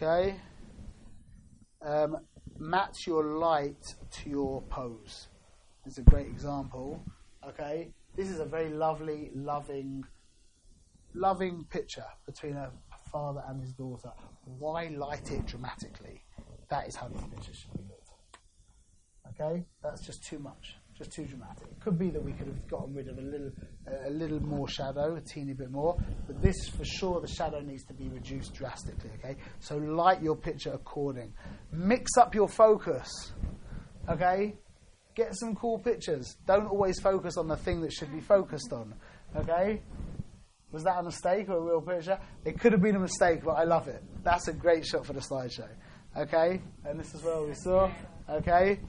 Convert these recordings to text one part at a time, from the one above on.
Okay. Match your light to your pose. This is a great example. Okay. This is a very lovely, loving picture between a father and his daughter. Why light it dramatically? That is how this picture should be lit. Okay, that's just too much, just too dramatic. It could be that we could have gotten rid of a little more shadow, a teeny bit more, but this, for sure, the shadow needs to be reduced drastically. Okay, so light your picture according. Mix up your focus. Okay, get some cool pictures. Don't always focus on the thing that should be focused on. Okay. Was that a mistake or a real picture? It could have been a mistake, but I love it. That's a great shot for the slideshow. Okay? And this is where we saw. Okay?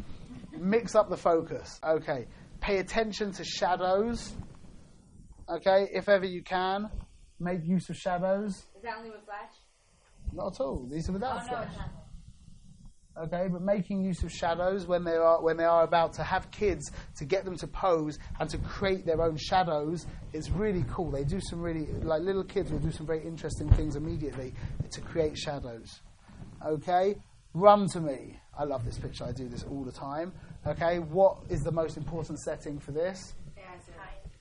Mix up the focus. Okay. Pay attention to shadows. Okay? If ever you can, make use of shadows. Is that only with flash? Not at all. These are without flash. No, it's not. Okay, but making use of shadows when they are about to have kids, to get them to pose and to create their own shadows is really cool. They do some really, like little kids will do some very interesting things immediately to create shadows. Okay, run to me. I love this picture. I do this all the time. Okay, what is the most important setting for this?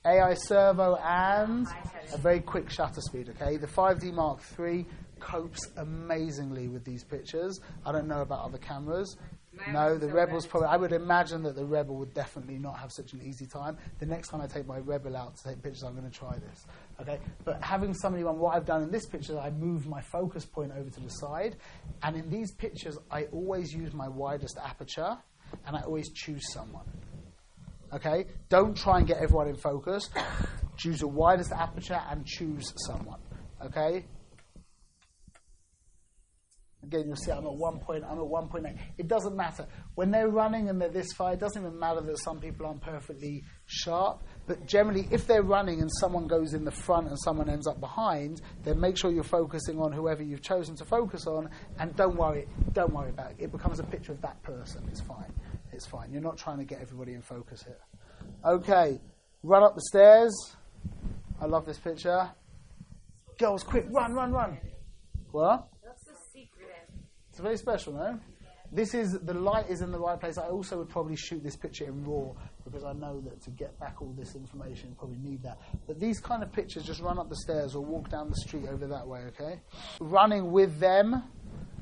AI servo and a very quick shutter speed. Okay, the 5D Mark III copes amazingly with these pictures. I don't know about other cameras. No, the Rebel's probably... I would imagine that the Rebel would definitely not have such an easy time. The next time I take my Rebel out to take pictures, I'm going to try this. Okay, but having somebody on, what I've done in this picture, I moved my focus point over to the side, and in these pictures, I always use my widest aperture, and I always choose someone. Okay, don't try and get everyone in focus. Choose the widest aperture and choose someone. Okay. Again, you'll see I'm at 1.8. It doesn't matter. When they're running and they're this far, it doesn't even matter that some people aren't perfectly sharp. But generally, if they're running and someone goes in the front and someone ends up behind, then make sure you're focusing on whoever you've chosen to focus on, and don't worry about it. It becomes a picture of that person. It's fine. It's fine. You're not trying to get everybody in focus here. Okay, run up the stairs. I love this picture. Girls, quick, run. What? It's very special, no? This is, the light is in the right place. I also would probably shoot this picture in RAW because I know that to get back all this information, you probably need that. But these kind of pictures, just run up the stairs or walk down the street over that way, okay? Running with them,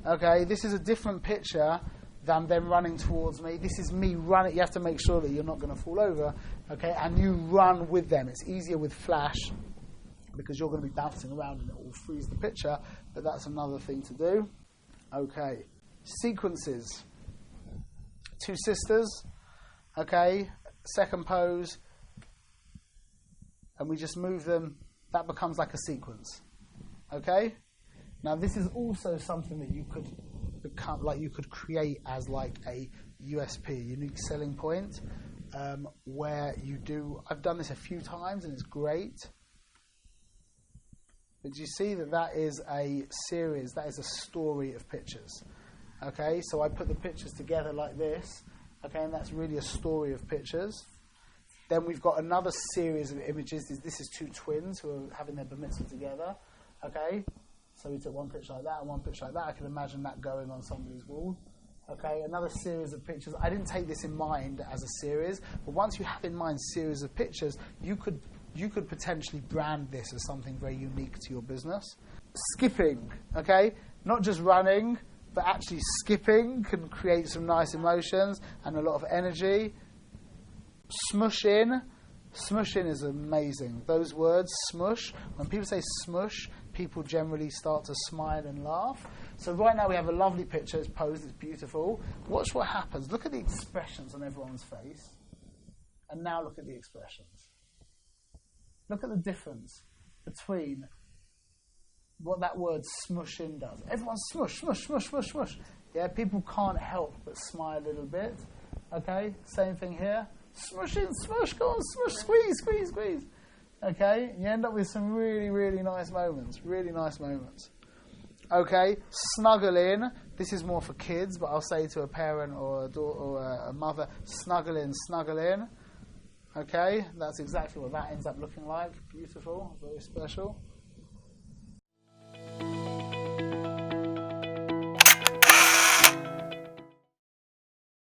okay? This is a different picture than them running towards me. This is me running. You have to make sure that you're not going to fall over, okay? And you run with them. It's easier with flash because you're going to be bouncing around and it will freeze the picture, but that's another thing to do. Okay, sequences. Two sisters, okay, second pose, and we just move them. That becomes like a sequence, okay? Now this is also something that you could become, like you could create as like a USP, unique selling point, where you do, I've done this a few times and it's great. But you see that is a series, that is a story of pictures. Okay, so I put the pictures together like this, okay, and that's really a story of pictures. Then we've got another series of images. This is two twins who are having their bar mitzvah together, okay? So we took one picture like that and one picture like that. I can imagine that going on somebody's wall. Okay, another series of pictures. I didn't take this in mind as a series, but once you have in mind a series of pictures, you could potentially brand this as something very unique to your business. Skipping, okay? Not just running, but actually skipping can create some nice emotions and a lot of energy. Smush in. Smush in is amazing. Those words, smush, when people say smush, people generally start to smile and laugh. So right now we have a lovely picture. It's posed. It's beautiful. Watch what happens. Look at the expressions on everyone's face. And now look at the expressions. Look at the difference between what that word smush in does. Everyone smush, smush, smush, smush, smush. Yeah, people can't help but smile a little bit. Okay, same thing here. Smush in, smush, go on, smush, squeeze, squeeze, squeeze. Okay, you end up with some really, really nice moments. Really nice moments. Okay, snuggle in. This is more for kids, but I'll say to a parent or a daughter or a mother, snuggle in, snuggle in. Okay, that's exactly what that ends up looking like. Beautiful, very special.